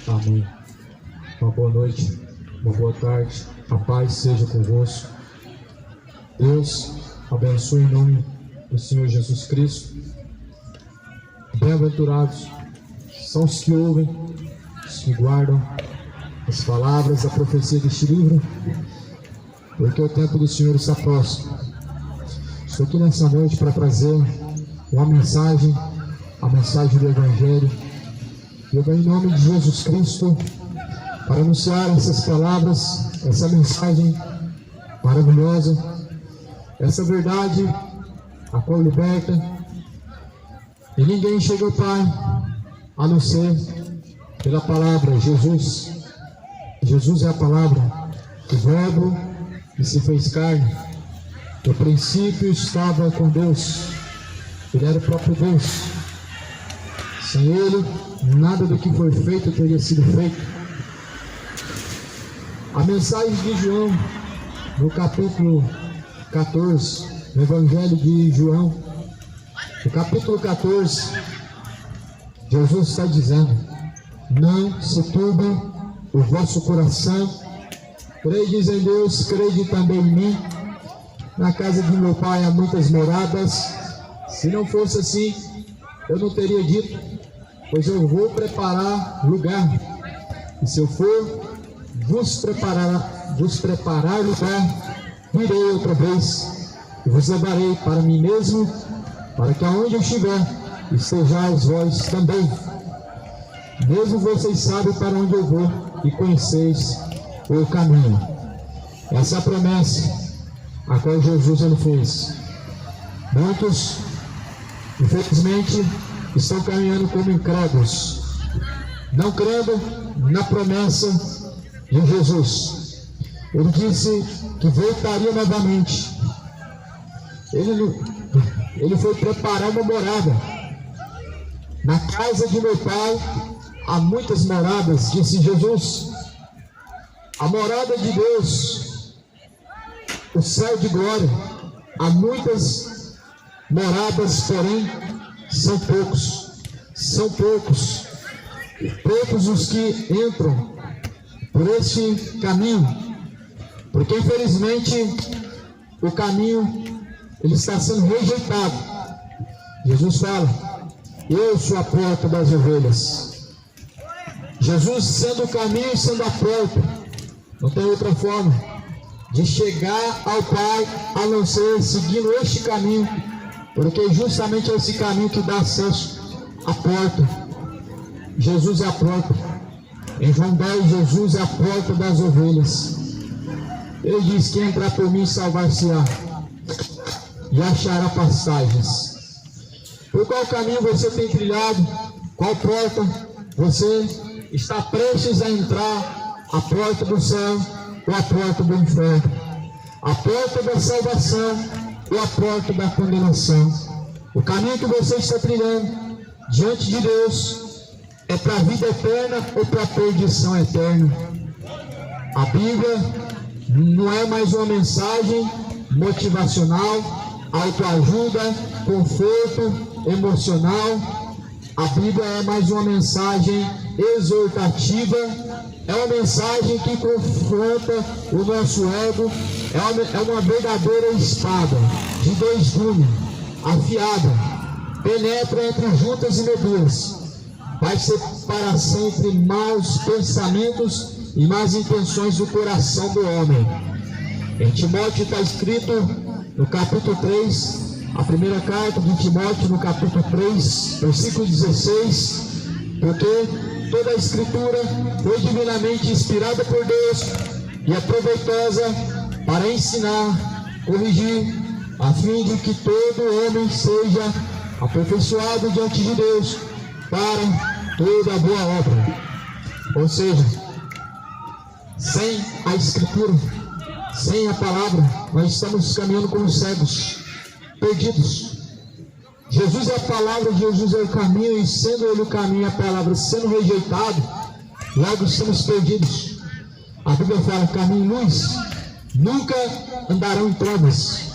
Amém. Uma boa noite, uma boa tarde, a paz seja convosco. Deus abençoe em nome do Senhor Jesus Cristo. Bem-aventurados são os que ouvem, os que guardam as palavras da profecia deste livro, porque o tempo do Senhor está próximo. Estou aqui nessa noite para trazer uma mensagem, a mensagem do Evangelho. Eu venho em nome de Jesus Cristo para anunciar essas palavras, essa mensagem maravilhosa, essa verdade a qual liberta. E ninguém chega ao Pai a não ser pela palavra. Jesus é a palavra, o Verbo que se fez carne. No princípio estava com Deus, Ele era o próprio Deus. Sem Ele, nada do que foi feito teria sido feito. A mensagem de João, no capítulo 14, no Evangelho de João, no capítulo 14, Jesus está dizendo: não se turbe o vosso coração, credes em Deus, crede também em mim. Na casa de meu Pai há muitas moradas. Se não fosse assim, eu não teria dito, pois eu vou preparar lugar. E se eu for vos preparar lugar, virei outra vez e vos levarei para mim mesmo, para que aonde eu estiver, estejais vós também. Mesmo vocês sabem para onde eu vou e conheceis o caminho. Essa é a promessa a qual Jesus ele fez. Muitos, infelizmente, estão caminhando como incrédulos, não crendo na promessa de Jesus. Ele disse que voltaria novamente. Ele foi preparar uma morada. Na casa de meu Pai há muitas moradas, disse Jesus. A morada de Deus, o céu de glória, há muitas moradas, porém são poucos os que entram por este caminho, porque infelizmente o caminho ele está sendo rejeitado. Jesus fala: eu sou a porta das ovelhas. Jesus sendo o caminho e sendo a porta, não tem outra forma de chegar ao Pai a não ser seguindo este caminho, porque justamente é esse caminho que dá acesso à porta. Jesus é a porta. Em João 10, Jesus é a porta das ovelhas. Ele diz: quem entrar por mim salvar-se-á e achará pastagens. Por qual caminho você tem trilhado? Qual porta você está prestes a entrar? A porta do céu ou a porta do inferno? A porta da salvação ou a porta da condenação? O caminho que você está trilhando diante de Deus é para a vida eterna ou para a perdição eterna? A Bíblia não é mais uma mensagem motivacional, autoajuda, conforto emocional. A Bíblia é mais uma mensagem exortativa, é uma mensagem que confronta o nosso ego, é uma verdadeira espada de dois gumes, afiada, penetra entre juntas e medulas, faz separação entre maus pensamentos e más intenções do coração do homem. Em Timóteo está escrito no capítulo 3, a primeira carta de Timóteo, no capítulo 3, versículo 16, porque toda a Escritura foi divinamente inspirada por Deus e é proveitosa para ensinar, corrigir, a fim de que todo homem seja aperfeiçoado diante de Deus para toda a boa obra. Ou seja, sem a Escritura, Sem a palavra, nós estamos caminhando como cegos, perdidos. Jesus é a palavra, Jesus é o caminho, e sendo Ele o caminho, a palavra sendo rejeitado, logo estamos perdidos. A Bíblia fala: caminho e luz nunca andarão em trevas.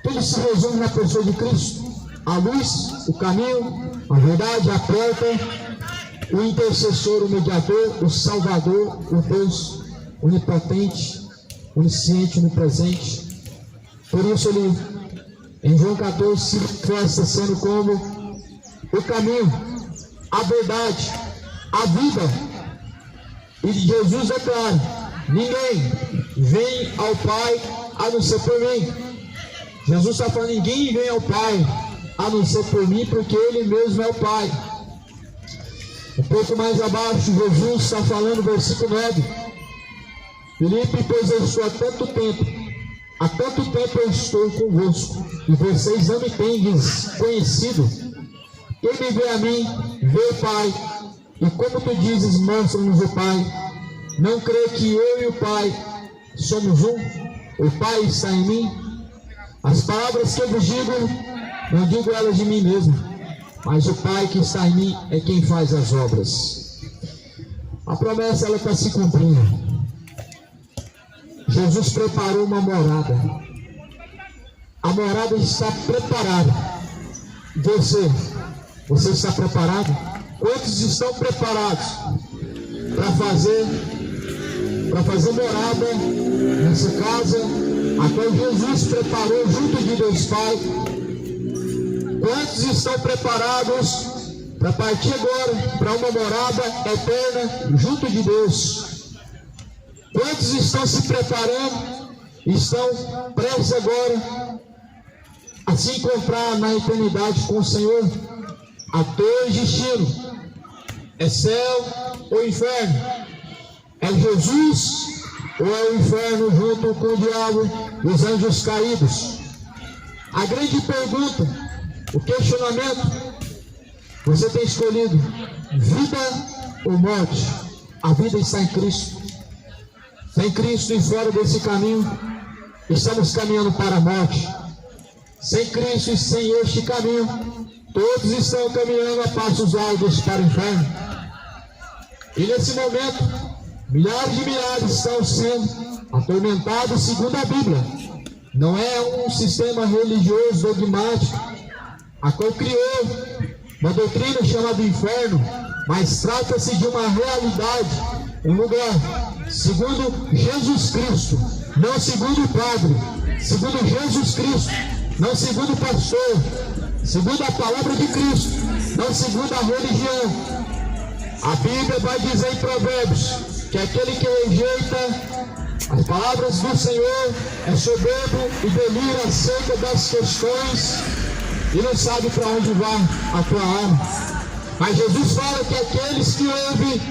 Tudo se resume na pessoa de Cristo: a luz, o caminho, a verdade, a porta, o intercessor, o mediador, o salvador, o Deus onipotente, onisciente, onipresente. Por isso ele, em João 14, se manifesta sendo como o caminho, a verdade, a vida. E Jesus é claro: ninguém vem ao Pai a não ser por mim. Jesus está falando: ninguém vem ao Pai a não ser por mim, porque Ele mesmo é o Pai. Um pouco mais abaixo, Jesus está falando, versículo 9: Filipe, pois eu estou há tanto tempo eu estou convosco, e vocês não me tendes conhecido. Quem me vê a mim, vê o Pai. E como tu dizes, mostra-nos o Pai. Não crê que eu e o Pai somos um? O Pai está em mim. As palavras que eu vos digo, não digo elas de mim mesmo, mas o Pai que está em mim é quem faz as obras. A promessa, ela está se cumprindo. Jesus preparou uma morada. A morada está preparada. Você está preparado? Quantos estão preparados para fazer morada nessa casa a qual Jesus preparou junto de Deus Pai? Quantos estão preparados para partir agora para uma morada eterna junto de Deus? Quantos estão se preparando, estão prestes agora a se encontrar na eternidade com o Senhor? Há dois destinos: é céu ou inferno? É Jesus ou é o inferno junto com o diabo e os anjos caídos? A grande pergunta, o questionamento: você tem escolhido vida ou morte? A vida está em Cristo. Sem Cristo e fora desse caminho, estamos caminhando para a morte. Sem Cristo e sem este caminho, todos estão caminhando a passos largos para o inferno. E nesse momento, milhares de milhares estão sendo atormentados segundo a Bíblia. Não é um sistema religioso dogmático, a qual criou uma doutrina chamada inferno, mas trata-se de uma realidade, um lugar segundo Jesus Cristo, não segundo o padre, segundo Jesus Cristo, não segundo o pastor, segundo a palavra de Cristo, não segundo a religião. A Bíblia vai dizer em Provérbios que aquele que rejeita as palavras do Senhor é soberbo e delira acerca das questões e não sabe para onde vai a tua alma. Mas Jesus fala que aqueles que ouvem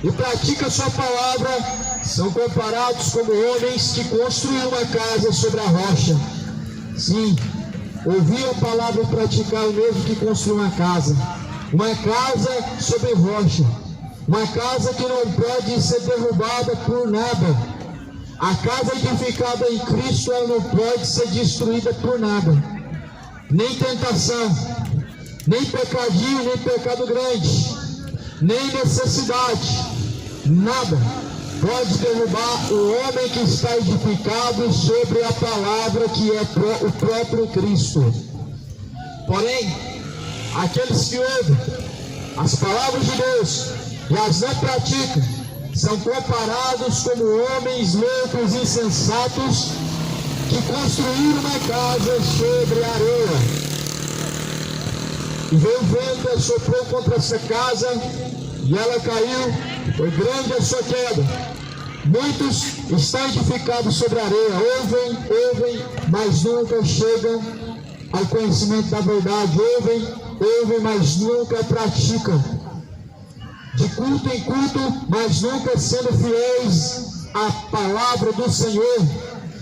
e praticam a sua palavra são comparados como homens que construíram uma casa sobre a rocha. Sim, ouvir a palavra e praticar o mesmo que construir uma casa sobre rocha, uma casa que não pode ser derrubada por nada. A casa edificada em Cristo, ela não pode ser destruída por nada, nem tentação, nem pecadinho, nem pecado grande, nem necessidade, nada pode derrubar o homem que está edificado sobre a palavra que é o próprio Cristo. Porém, aqueles que ouvem as palavras de Deus e as não praticam são comparados como homens loucos e insensatos que construíram uma casa sobre a areia. E veio o vento e soprou contra essa casa e ela caiu, foi grande a sua queda. Muitos estão edificados sobre a areia, ouvem, mas nunca chegam ao conhecimento da verdade. Ouvem, mas nunca praticam. De culto em culto, mas nunca sendo fiéis à palavra do Senhor.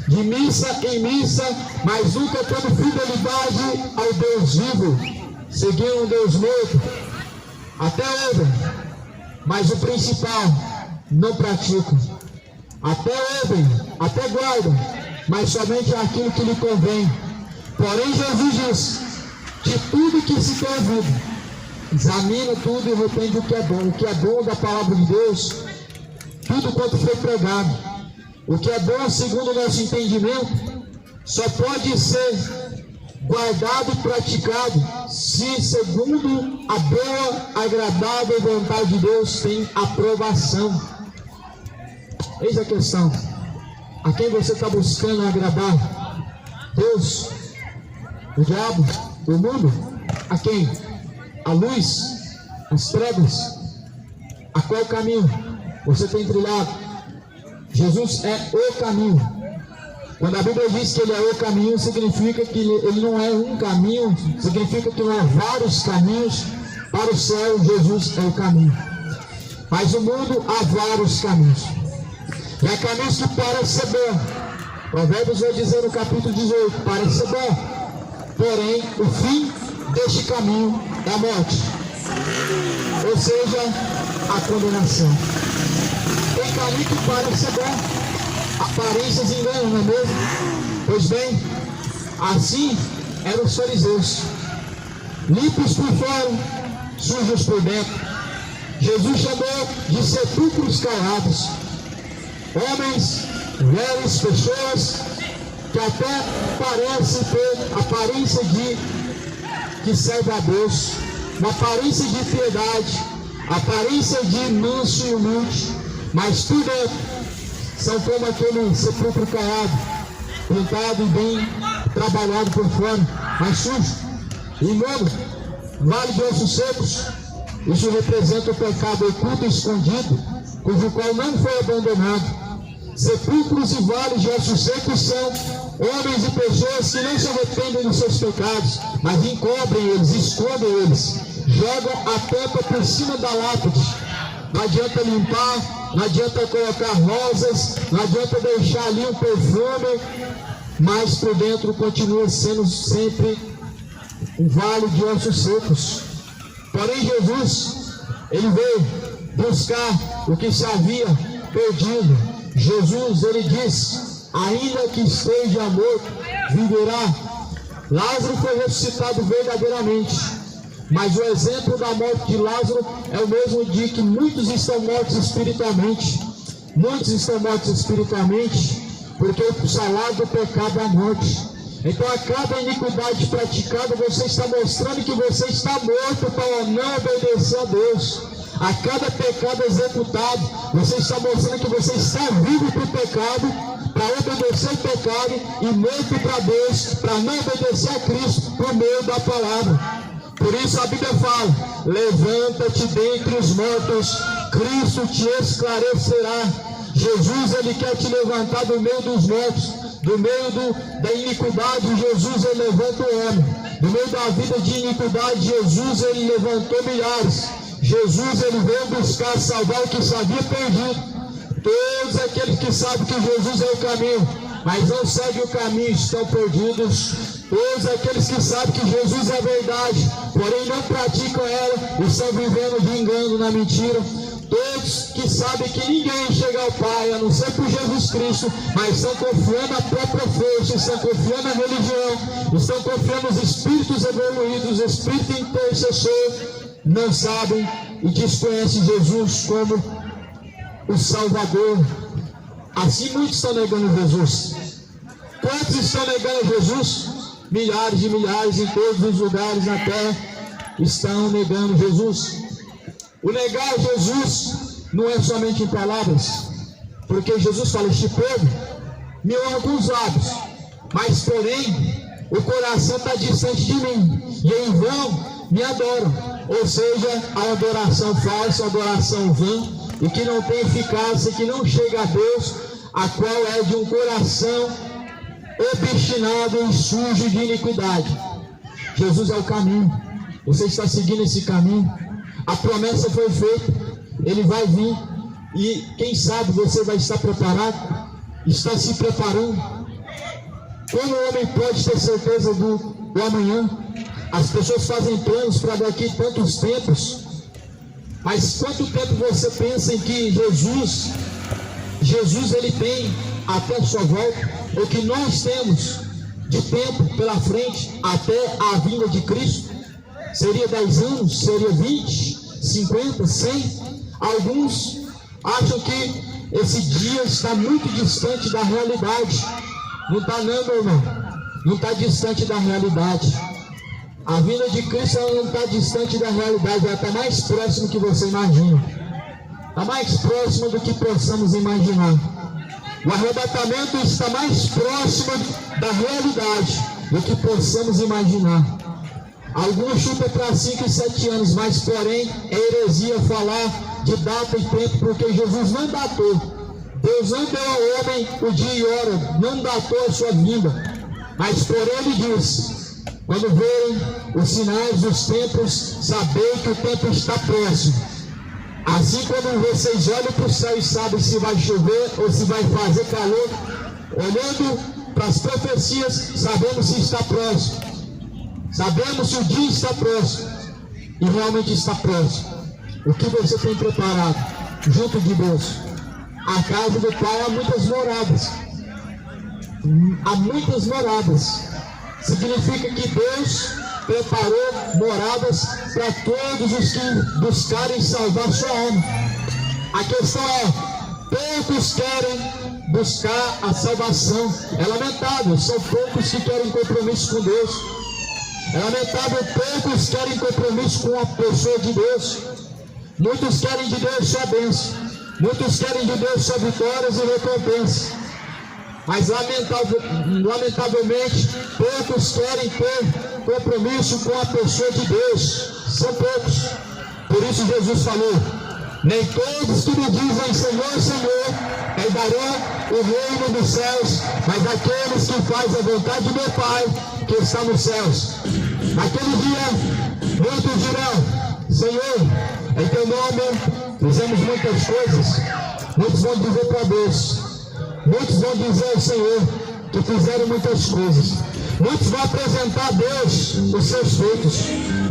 De missa em missa, mas nunca tendo fidelidade ao Deus vivo. Seguindo um Deus morto. Até ouvem, mas o principal, não praticam. até ouvem, até guardam, mas somente aquilo que lhe convém. Porém, Jesus diz: de tudo que se tem ouvido, examina tudo e retende o que é bom da palavra de Deus, tudo quanto foi pregado. O que é bom segundo o nosso entendimento só pode ser guardado e praticado se, segundo a boa, agradável vontade de Deus, tem aprovação. Eis a questão: a quem você está buscando agradar? Deus? O diabo? O mundo? A quem? A luz? As trevas? A qual caminho você tem trilhado? Jesus é o caminho. Quando a Bíblia diz que Ele é o caminho, significa que Ele não é um caminho, significa que não há vários caminhos para o céu. Jesus é o caminho. Mas no mundo há vários caminhos. E há caminhos que parecem ser bons. Provérbios vai dizer no capítulo 18, parece ser bom. Porém, o fim deste caminho é a morte. Ou seja, a condenação. Tem caminho que parece ser bom. Aparências enganam, não é mesmo? Pois bem, assim eram os fariseus, limpos por fora, sujos por dentro. Jesus chamou de sepulcros calados homens, velhas pessoas que até parecem ter aparência de que serve a Deus, uma aparência de piedade, aparência de manso e humilde, mas por dentro são como aquele sepulcro caiado, pintado e bem trabalhado por fora, mas sujo. E imundo, vale de ossos secos, isso representa o pecado oculto e escondido, cujo qual não foi abandonado. Sepulcros e vales de ossos secos são homens e pessoas que não se arrependem dos seus pecados, mas encobrem eles, escondem eles, jogam a tampa por cima da lápide. Não adianta limpar, não adianta colocar rosas, não adianta deixar ali um perfume, mas por dentro continua sendo sempre um vale de ossos secos. Porém, Jesus, Ele veio buscar o que se havia perdido. Jesus, Ele diz: ainda que esteja morto, viverá. Lázaro foi ressuscitado verdadeiramente, mas o exemplo da morte de Lázaro é o mesmo de que muitos estão mortos espiritualmente. Muitos estão mortos espiritualmente, porque o salário do pecado é a morte. Então, a cada iniquidade praticada, você está mostrando que você está morto para não obedecer a Deus. A cada pecado executado, você está mostrando que você está vivo para o pecado, para obedecer o pecado, e morto para Deus, para não obedecer a Cristo por meio da palavra. Por isso a Bíblia fala: levanta-te dentre os mortos, Cristo te esclarecerá. Jesus, Ele quer te levantar do meio dos mortos, do meio da iniquidade. Jesus, Ele levanta o homem. Do meio da vida de iniquidade, Jesus, Ele levantou milhares. Jesus, Ele veio buscar salvar o que se havia perdido. Todos aqueles que sabem que Jesus é o caminho, mas não seguem o caminho, estão perdidos. Todos aqueles que sabem que Jesus é a verdade, porém não praticam ela, estão vivendo de engano na mentira. Todos que sabem que ninguém chega ao Pai a não ser por Jesus Cristo, mas estão confiando na própria força, estão confiando na religião, estão confiando nos espíritos evoluídos, espírito intercessor, não sabem e desconhecem Jesus como o Salvador. Assim muitos estão negando Jesus. Quantos estão negando Jesus? Milhares e milhares em todos os lugares na terra estão negando Jesus. O negar Jesus não é somente em palavras, porque Jesus fala: este povo me honra com os lábios, mas porém o coração está distante de mim, e em vão me adoram. Ou seja, a adoração falsa, a adoração vã, e que não tem eficácia, que não chega a Deus, a qual é de um coração obstinado e sujo de iniquidade. Jesus é o caminho. Você está seguindo esse caminho? A promessa foi feita, Ele vai vir, e quem sabe você vai estar preparado, está se preparando. Como o homem pode ter certeza do amanhã? As pessoas fazem planos para daqui tantos tempos, mas quanto tempo você pensa em que Jesus Jesus ele tem até a sua volta, o que nós temos de tempo pela frente até a vinda de Cristo, seria 10 anos, seria 20, 50, 100. Alguns acham que esse dia está muito distante da realidade. Não está não, meu irmão. Não está distante da realidade. A vinda de Cristo não está distante da realidade, ela está mais próxima do que você imagina. Está mais próxima do que possamos imaginar. O arrebatamento está mais próximo da realidade do que possamos imaginar. Alguns chutam para 5 e 7 anos, mas porém é heresia falar de data e tempo, porque Jesus não datou. Deus não deu ao homem o dia e hora, não datou a sua vinda. Mas porém ele diz: quando verem os sinais dos tempos, sabei que o tempo está próximo. Assim, quando vocês olham para o céu e sabem se vai chover ou se vai fazer calor, olhando para as profecias, sabemos se está próximo. Sabemos se o dia está próximo. E realmente está próximo. O que você tem preparado junto de Deus? A casa do Pai há muitas moradas. Há muitas moradas. Significa que Deus preparou moradas para todos os que buscarem salvar sua alma. A questão é, poucos querem buscar a salvação. É lamentável, são poucos que querem compromisso com Deus. É lamentável, poucos querem compromisso com a pessoa de Deus. Muitos querem de Deus só bênção. Muitos querem de Deus só vitórias e recompensas. Mas lamentavelmente, poucos querem ter compromisso com a pessoa de Deus. São poucos. Por isso Jesus falou: nem todos que me dizem Senhor, Senhor, herdarão o reino dos céus, mas aqueles que fazem a vontade de meu Pai, que está nos céus. Naquele dia, muitos dirão: Senhor, em teu nome fizemos muitas coisas. Muitos vão dizer para Deus. Muitos vão dizer ao Senhor que fizeram muitas coisas. Muitos vão apresentar a Deus os seus feitos.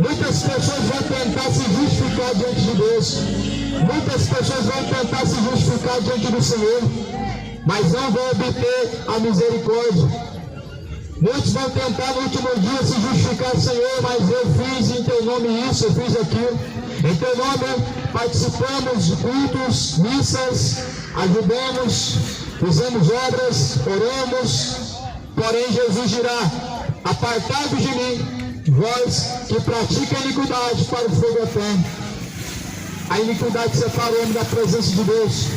Muitas pessoas vão tentar se justificar diante de Deus. Muitas pessoas vão tentar se justificar diante do Senhor, mas não vão obter a misericórdia. Muitos vão tentar no último dia se justificar: Senhor, mas eu fiz em teu nome isso, eu fiz aquilo. Em teu nome participamos de cultos, missas, ajudamos, fizemos obras, oramos. Porém Jesus dirá: apartai-vos de mim, vós que praticam iniquidade, para o fogo eterno. A iniquidade separa o homem da presença de Deus.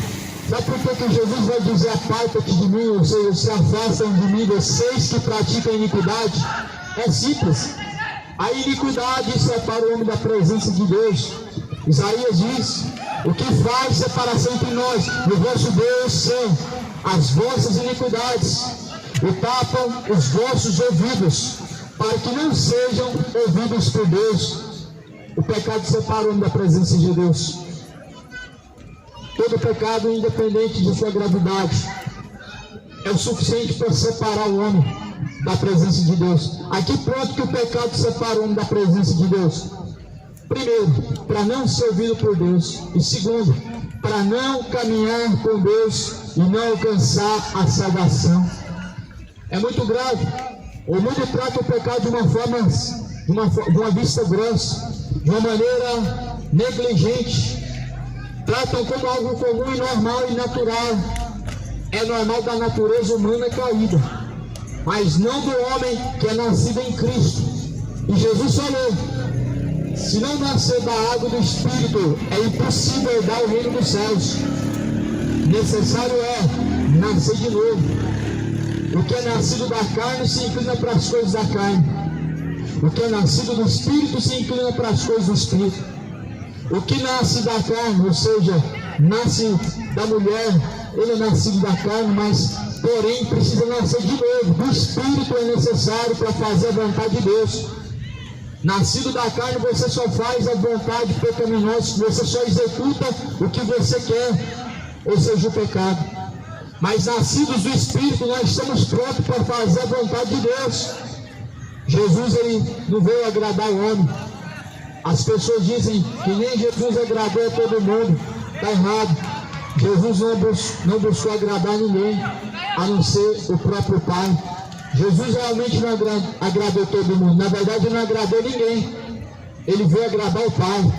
Sabe por que Jesus vai dizer: aparta-te de mim, ou seja, se afastam de mim, vocês que praticam iniquidade? É simples. A iniquidade separa o homem da presença de Deus. Isaías diz: o que faz separação entre nós e o vosso Deus são as vossas iniquidades, e tapam os vossos ouvidos, para que não sejam ouvidos por Deus. O pecado separa o homem da presença de Deus. Todo pecado, independente de sua gravidade, é o suficiente para separar o homem da presença de Deus. Aqui pronto que o pecado separa o homem da presença de Deus. Primeiro, para não ser ouvido por Deus. E segundo, para não caminhar com Deus e não alcançar a salvação. É muito grave. O mundo trata o pecado de uma vista grossa, de uma maneira negligente. Tratam como algo comum e normal e natural. É normal da natureza humana caída, mas não do homem que é nascido em Cristo. E Jesus falou: se não nascer da água do Espírito, é impossível herdar o reino dos céus. Necessário é nascer de novo. O que é nascido da carne se inclina para as coisas da carne. O que é nascido do Espírito se inclina para as coisas do Espírito. O que nasce da carne, ou seja, nasce da mulher, ele é nascido da carne, mas porém precisa nascer de novo. Do Espírito é necessário para fazer a vontade de Deus. Nascido da carne, você só faz a vontade pecaminosa, você só executa o que você quer, ou seja, o pecado. Mas nascidos do Espírito, nós estamos prontos para fazer a vontade de Deus. Jesus, ele não veio agradar o homem. As pessoas dizem que nem Jesus agradou a todo mundo. Está errado. Jesus não buscou agradar ninguém, a não ser o próprio Pai. Jesus realmente não agradou todo mundo. Na verdade, ele não agradou ninguém. Ele veio agradar o Pai.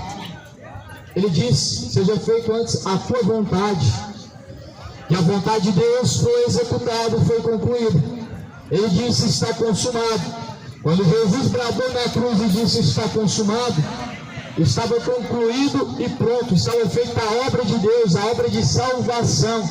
Ele disse: seja feito antes a tua vontade. E a vontade de Deus foi executada, foi concluída. Ele disse: está consumado. Quando Jesus bradou na cruz e disse: está consumado, estava concluído e pronto, estava feita a obra de Deus, a obra de salvação.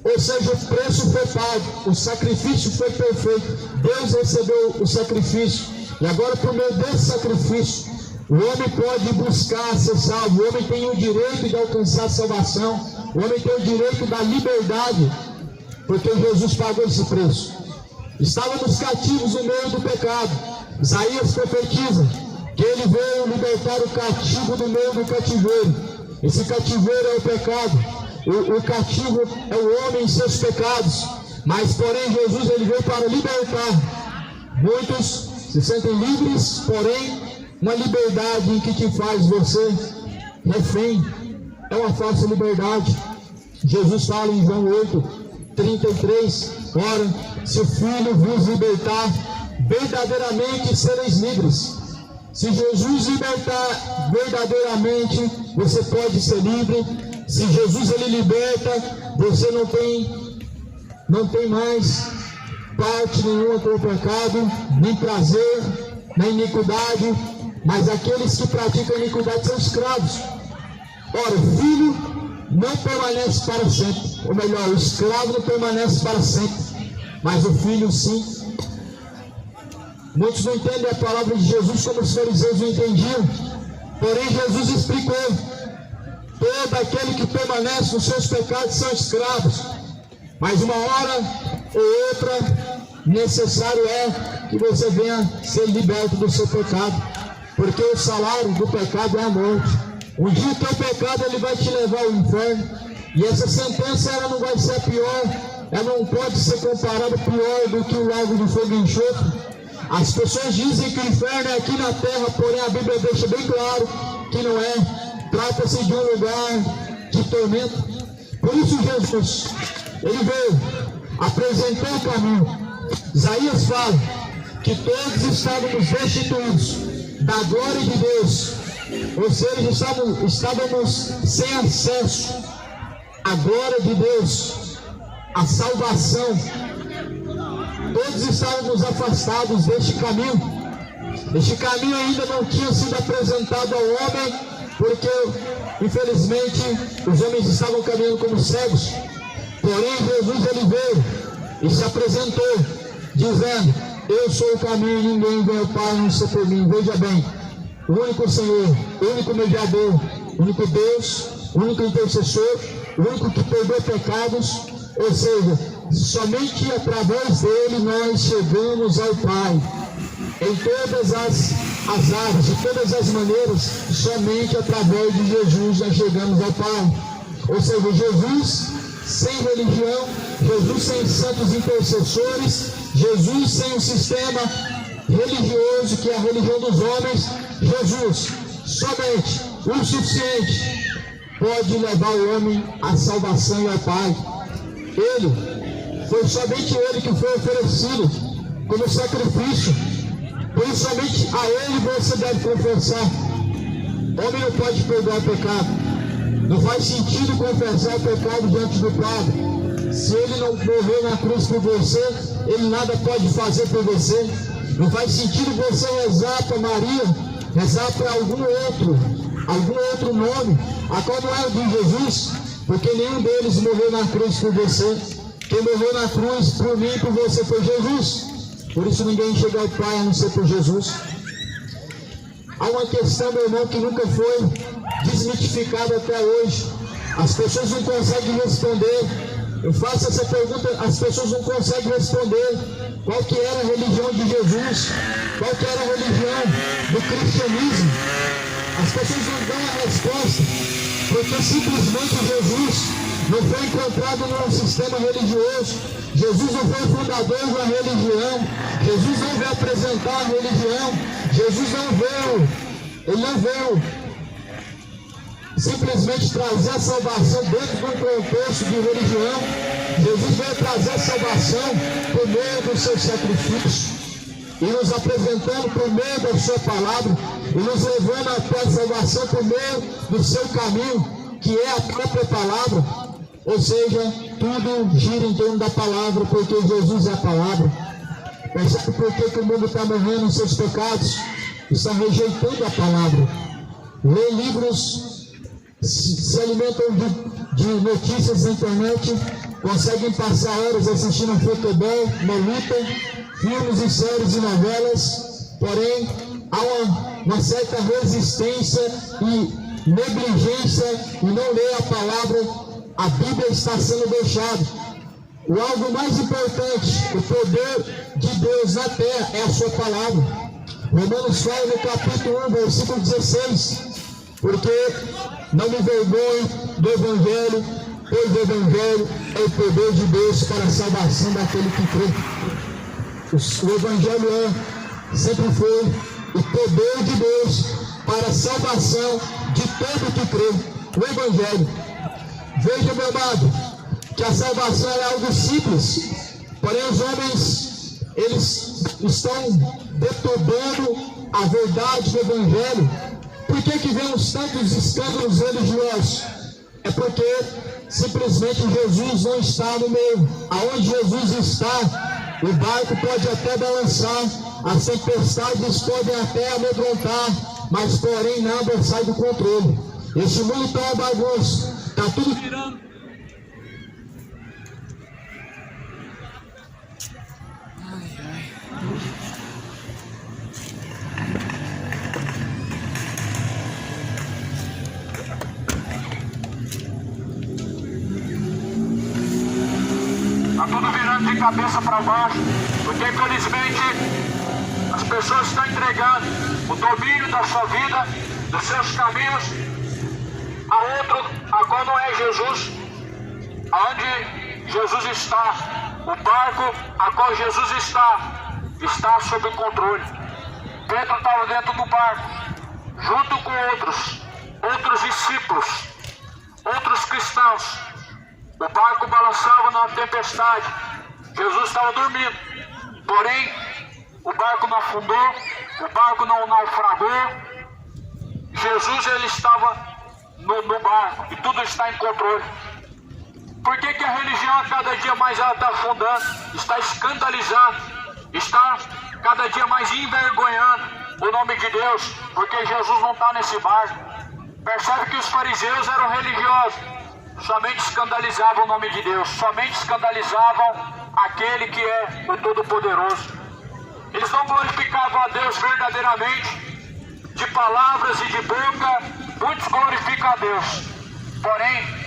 Ou seja, o preço foi pago, o sacrifício foi perfeito. Deus recebeu o sacrifício, e agora, por meio desse sacrifício, o homem pode buscar ser salvo. O homem tem o direito de alcançar a salvação, o homem tem o direito da liberdade, porque Jesus pagou esse preço. Estávamos cativos no meio do pecado. Isaías profetiza que ele veio libertar o cativo do meio do cativeiro. Esse cativeiro é o pecado. O cativo é o homem em seus pecados. Mas, porém, Jesus ele veio para libertar. Muitos se sentem livres, porém, uma liberdade em que te faz você refém. É uma falsa liberdade. Jesus fala em João 8:33: ora, se o Filho vos libertar, verdadeiramente sereis livres. Se Jesus libertar verdadeiramente, você pode ser livre. Se Jesus ele liberta, você não tem mais parte nenhuma com o pecado, nem prazer, nem iniquidade. Mas aqueles que praticam iniquidade são escravos. Ora, o filho não permanece para sempre, ou melhor, o escravo não permanece para sempre, mas o filho sim. Muitos não entendem a palavra de Jesus como os fariseus não entendiam. Porém, Jesus explicou: todo aquele que permanece nos seus pecados são escravos. Mas uma hora ou outra, necessário é que você venha ser liberto do seu pecado, porque o salário do pecado é a morte. Um dia o teu pecado ele vai te levar ao inferno, e essa sentença ela não vai ser a pior, ela não pode ser comparada pior do que o lago de fogo e enxofre. As pessoas dizem que o inferno é aqui na terra, porém a Bíblia deixa bem claro que não é. Trata-se de um lugar de tormento. Por isso Jesus, ele veio, apresentou o caminho. Isaías fala que todos estávamos destituídos da glória de Deus, ou seja, estávamos sem acesso à glória de Deus, à salvação. Todos estávamos afastados deste caminho. Este caminho ainda não tinha sido apresentado ao homem, porque infelizmente os homens estavam caminhando como cegos. Porém Jesus ele veio e se apresentou dizendo: eu sou o caminho e ninguém vem ao Pai a não ser por mim. Veja bem, o único Senhor, o único mediador, o único Deus, o único intercessor, o único que perdoa pecados. Ou seja, somente através dele nós chegamos ao Pai. Em todas as áreas, de todas as maneiras, somente através de Jesus nós chegamos ao Pai. Ou seja, Jesus sem religião, Jesus sem santos intercessores, Jesus sem um sistema religioso que é a religião dos homens. Jesus, somente, o suficiente, pode levar o homem à salvação e ao Pai. Foi somente Ele que foi oferecido como sacrifício. Por isso, somente a Ele você deve confessar. Homem não pode perdoar o pecado. Não faz sentido confessar o pecado diante do Padre. Se Ele não morreu na cruz por você, Ele nada pode fazer por você. Não faz sentido você rezar para Maria, rezar para algum outro nome, a qual não é o de Jesus, porque nenhum deles morreu na cruz por você. Quem morreu na cruz por mim e por você foi Jesus. Por isso ninguém chega ao Pai a não ser por Jesus. Há uma questão, meu irmão, que nunca foi desmitificada até hoje. As pessoas não conseguem responder. Eu faço essa pergunta, as pessoas não conseguem responder. Qual que era a religião de Jesus? Qual que era a religião do cristianismo? As pessoas não dão a resposta, porque simplesmente Jesus não foi encontrado num sistema religioso. Jesus não foi o fundador de uma religião. Jesus não veio apresentar a religião. Jesus não veio, ele não veio simplesmente trazer a salvação dentro de um contexto de religião. Jesus veio trazer a salvação por meio do seu sacrifício e nos apresentando por meio da sua palavra e nos levando até a salvação por meio do seu caminho, que é a própria palavra. Ou seja, tudo gira em torno da palavra, porque Jesus é a palavra. Percebe por que o mundo está morrendo em seus pecados? Está rejeitando a palavra. Lê livros, se alimentam de notícias na internet, conseguem passar horas assistindo futebol, uma luta, filmes e séries e novelas, porém há uma certa resistência e negligência e não lê a palavra. A Bíblia está sendo deixada. O algo mais importante, o poder de Deus na terra é a sua palavra. Romanos fala no capítulo 1, versículo 16, porque não me envergonhe do Evangelho, pois o Evangelho é o poder de Deus para a salvação daquele que crê. O Evangelho sempre foi o poder de Deus para a salvação de todo que crê. O Evangelho. Veja, meu amado, que a salvação é algo simples, porém os homens, eles estão deturpando a verdade do Evangelho. Por que vemos tantos escândalos religiosos? É porque simplesmente Jesus não está no meio. Aonde Jesus está, o barco pode até balançar, as tempestades podem até amedrontar, mas porém nada sai do controle. Esse mundo está uma bagunça, está tudo virando. Está tudo virando de cabeça para baixo, porque infelizmente as pessoas estão entregando o domínio da sua vida, dos seus caminhos a outro, a qual não é Jesus. Aonde Jesus está, o barco a qual Jesus está sob controle. Pedro estava dentro do barco, junto com outros discípulos, outros cristãos. O barco balançava na tempestade. Jesus estava dormindo. Porém, o barco não afundou, o barco não naufragou. Jesus, ele estava no barco e tudo está em controle. Por que a religião a cada dia mais ela está afundando? Está escandalizando, está cada dia mais envergonhando o nome de Deus, porque Jesus não está nesse barco. Percebe que os fariseus eram religiosos, somente escandalizavam o nome de Deus, somente escandalizavam aquele que é o Todo-Poderoso. Eles não glorificavam a Deus verdadeiramente, de palavras e de boca, muitos glorificam a Deus, porém,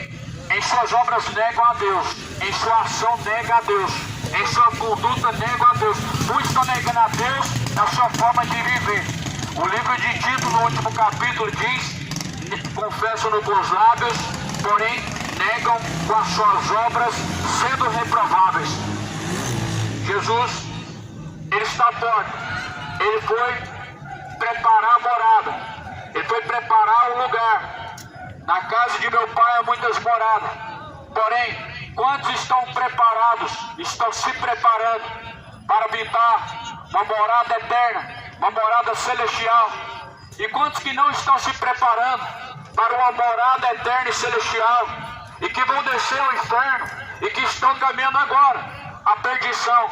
em suas obras negam a Deus, em sua ação nega a Deus, em sua conduta negam a Deus. Muitos estão negando a Deus na sua forma de viver. O livro de Tito, no último capítulo, diz: confessam com os lábios, porém negam com as suas obras, sendo reprováveis. Jesus, ele está à porta. Ele foi preparar a morada, ele foi preparar o lugar. Na casa de meu pai há muitas moradas. Porém, quantos estão preparados, estão se preparando para habitar uma morada eterna, uma morada celestial? E quantos que não estão se preparando para uma morada eterna e celestial, e que vão descer ao inferno, e que estão caminhando agora à perdição,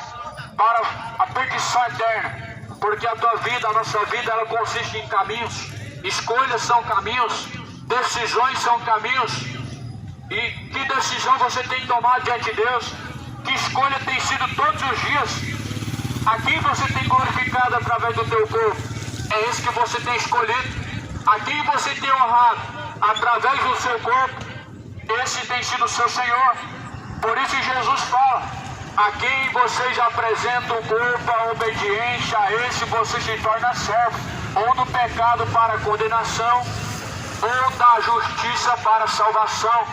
para a perdição eterna? Porque a tua vida, a nossa vida, ela consiste em caminhos. Escolhas são caminhos, decisões são caminhos. E que decisão você tem tomado diante de Deus? Que escolha tem sido todos os dias? A quem você tem glorificado através do teu corpo? É esse que você tem escolhido. A quem você tem honrado através do seu corpo? Esse tem sido o seu Senhor. Por isso Jesus fala: a quem vocês apresentam o corpo, a obediência, a esse você se torna servo, ou do pecado para a condenação, ou da justiça para a salvação.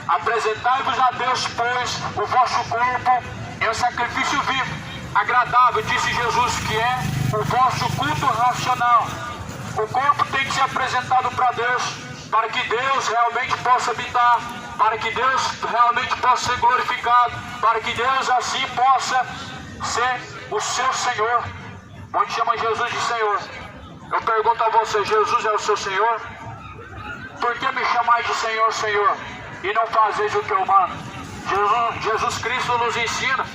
Apresentai-vos a Deus, pois, o vosso corpo é um sacrifício vivo, agradável, disse Jesus, que é o vosso culto racional. O corpo tem que ser apresentado para Deus. para que Deus realmente possa habitar, para que Deus realmente possa ser glorificado, para que Deus assim possa ser o seu Senhor. Onde chama Jesus de Senhor? Eu pergunto a você, Jesus é o seu Senhor? Por que me chamais de Senhor, Senhor, e não fazeis o que eu mando? Jesus Cristo nos ensina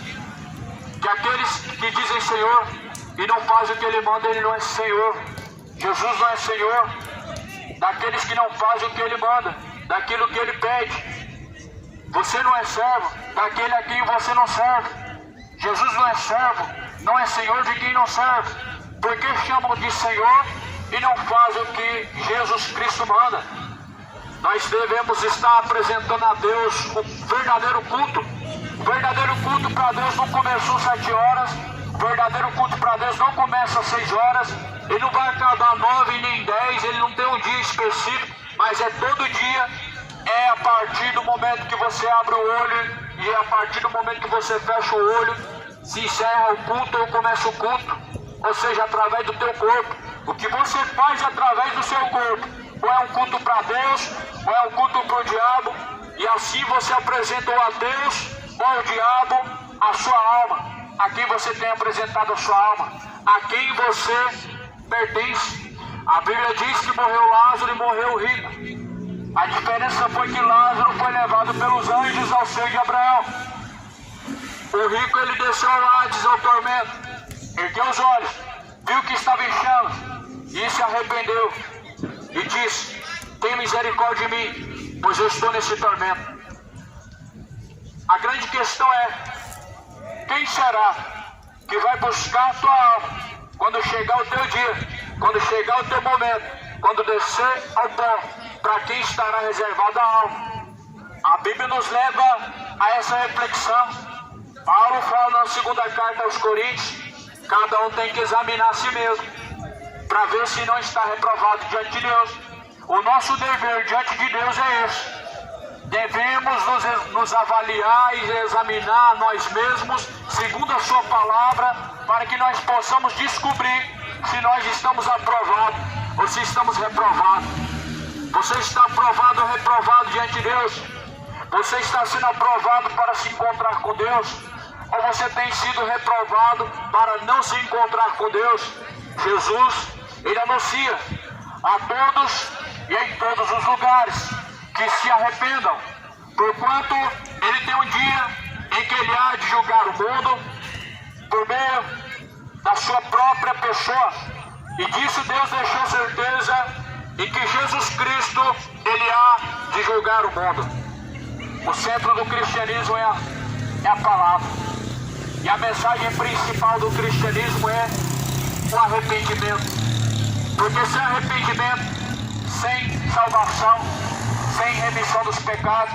que aqueles que dizem Senhor e não fazem o que Ele manda, Ele não é Senhor. Jesus não é Senhor daqueles que não fazem o que Ele manda, daquilo que Ele pede. Você não é servo daquele a quem você não serve. Jesus não é servo, não é Senhor de quem não serve. Por que chamam de Senhor e não fazem o que Jesus Cristo manda? Nós devemos estar apresentando a Deus o verdadeiro culto. O verdadeiro culto para Deus não começou às 7 horas. O verdadeiro culto para Deus não começa às 6 horas. Ele não vai acabar 9 nem 10. Ele não tem um dia específico. Mas é todo dia. É a partir do momento que você abre o olho. E é a partir do momento que você fecha o olho. Se encerra o culto ou começa o culto. Ou seja, através do teu corpo. O que você faz através do seu corpo. Ou é um culto para Deus, ou é um culto para o diabo, e assim você apresentou a Deus ou ao diabo a sua alma. A quem você tem apresentado a sua alma? A quem você pertence? A Bíblia diz que morreu Lázaro e morreu o rico. A diferença foi que Lázaro foi levado pelos anjos ao seio de Abraão. O rico ele desceu lá, diz ao tormento, ergueu os olhos, viu que estava em chamas e se arrependeu. E disse, tem misericórdia de mim, pois eu estou nesse tormento. A grande questão é, quem será que vai buscar a tua alma quando chegar o teu dia, quando chegar o teu momento, quando descer ao pó, para quem estará reservada a alma? A Bíblia nos leva a essa reflexão. Paulo fala na segunda carta aos Coríntios, cada um tem que examinar a si mesmo, para ver se não está reprovado diante de Deus. O nosso dever diante de Deus é esse. Devemos nos avaliar e examinar nós mesmos, segundo a sua palavra, para que nós possamos descobrir se nós estamos aprovados ou se estamos reprovados. Você está aprovado ou reprovado diante de Deus? Você está sendo aprovado para se encontrar com Deus? Ou você tem sido reprovado para não se encontrar com Deus? Jesus, Ele anuncia a todos e em todos os lugares que se arrependam, porquanto Ele tem um dia em que Ele há de julgar o mundo por meio da sua própria pessoa. E disso Deus deixou certeza em que Jesus Cristo, Ele há de julgar o mundo. O centro do cristianismo é a palavra. E a mensagem principal do cristianismo é o arrependimento. Porque sem arrependimento, sem salvação, sem remissão dos pecados,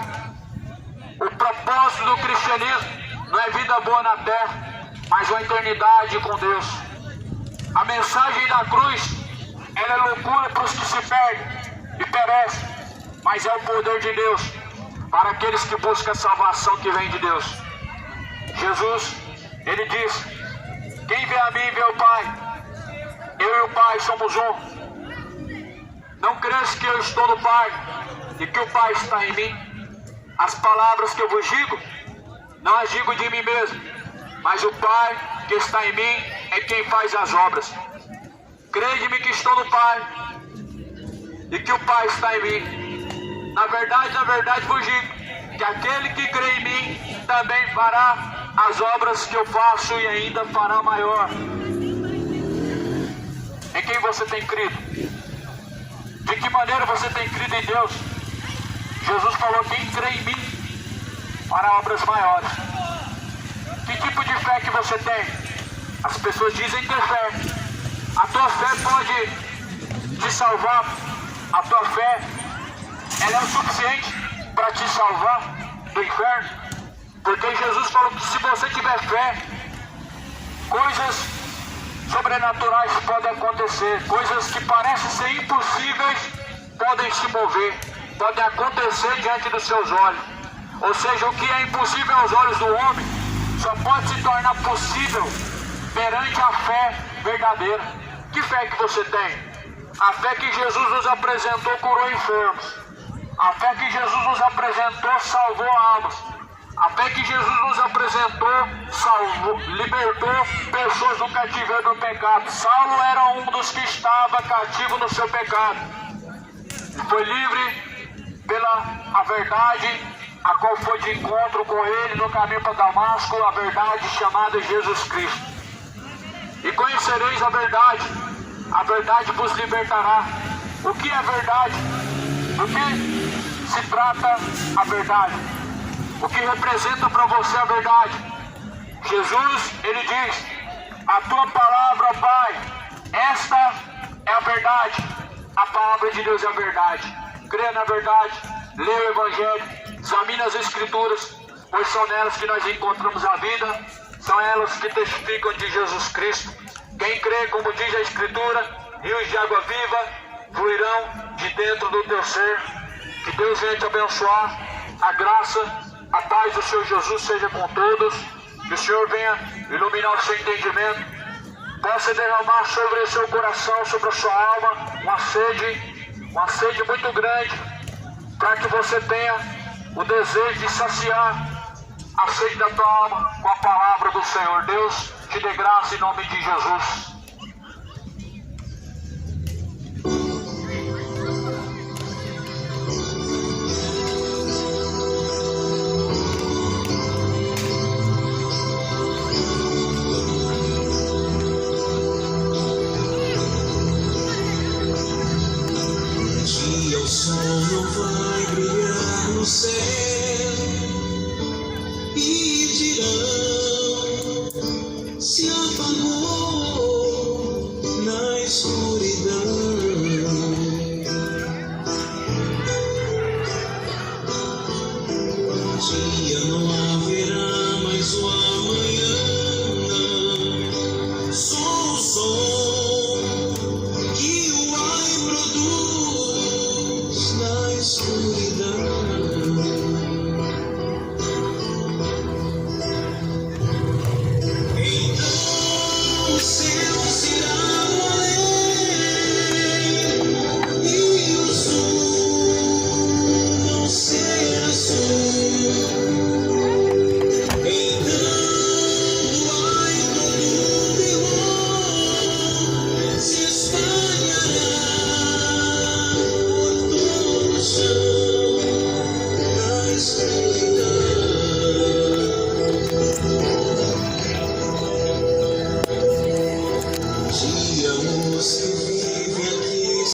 o propósito do cristianismo não é vida boa na terra, mas uma eternidade com Deus. A mensagem da cruz, ela é loucura para os que se perdem e perecem, mas é o poder de Deus para aqueles que buscam a salvação que vem de Deus. Jesus, Ele diz, quem vê a mim vê o Pai. Eu e o Pai somos um. Não crees que eu estou no Pai e que o Pai está em mim? As palavras que eu vos digo, não as digo de mim mesmo, mas o Pai que está em mim é quem faz as obras. Crede-me que estou no Pai e que o Pai está em mim. Na verdade vos digo que aquele que crê em mim também fará as obras que eu faço e ainda fará maior. Em quem você tem crido? De que maneira você tem crido em Deus? Jesus falou, quem crê em mim fará obras maiores. Que tipo de fé que você tem? As pessoas dizem ter fé. A tua fé pode te salvar. A tua fé, ela é o suficiente para te salvar do inferno. Porque Jesus falou que se você tiver fé, coisas sobrenaturais podem acontecer, coisas que parecem ser impossíveis podem se mover, podem acontecer diante dos seus olhos. Ou seja, o que é impossível aos olhos do homem só pode se tornar possível perante a fé verdadeira. Que fé que você tem? A fé que Jesus nos apresentou curou enfermos. A fé que Jesus nos apresentou salvou almas. A fé que Jesus nos apresentou libertou pessoas do cativeiro do pecado. Saulo era um dos que estava cativo no seu pecado. E foi livre pela a verdade, a qual foi de encontro com ele no caminho para Damasco, a verdade chamada Jesus Cristo. E conhecereis a verdade vos libertará. O que é verdade? Do que se trata a verdade? O que representa para você a verdade? Jesus, ele diz: a tua palavra, Pai, esta é a verdade. A palavra de Deus é a verdade. Creia na verdade, leia o Evangelho, examine as Escrituras, pois são nelas que nós encontramos a vida, são elas que testificam de Jesus Cristo. Quem crê, como diz a Escritura, rios de água viva fluirão de dentro do teu ser. Que Deus venha te abençoar. A graça, a paz do Senhor Jesus seja com todos. Que o Senhor venha iluminar o seu entendimento, possa derramar sobre o seu coração, sobre a sua alma, uma sede muito grande, para que você tenha o desejo de saciar a sede da tua alma com a palavra do Senhor. Deus te dê graça em nome de Jesus. O sol não vai brilhar no céu e dirão: se apagou na escuridão. Dia não haverá mais o amanhã. Só o sol que o ar produz na escuridão. Então o céu será além e o sul não será sul. Então do ar todo mundo se espalhará por todo o chão da escuridão.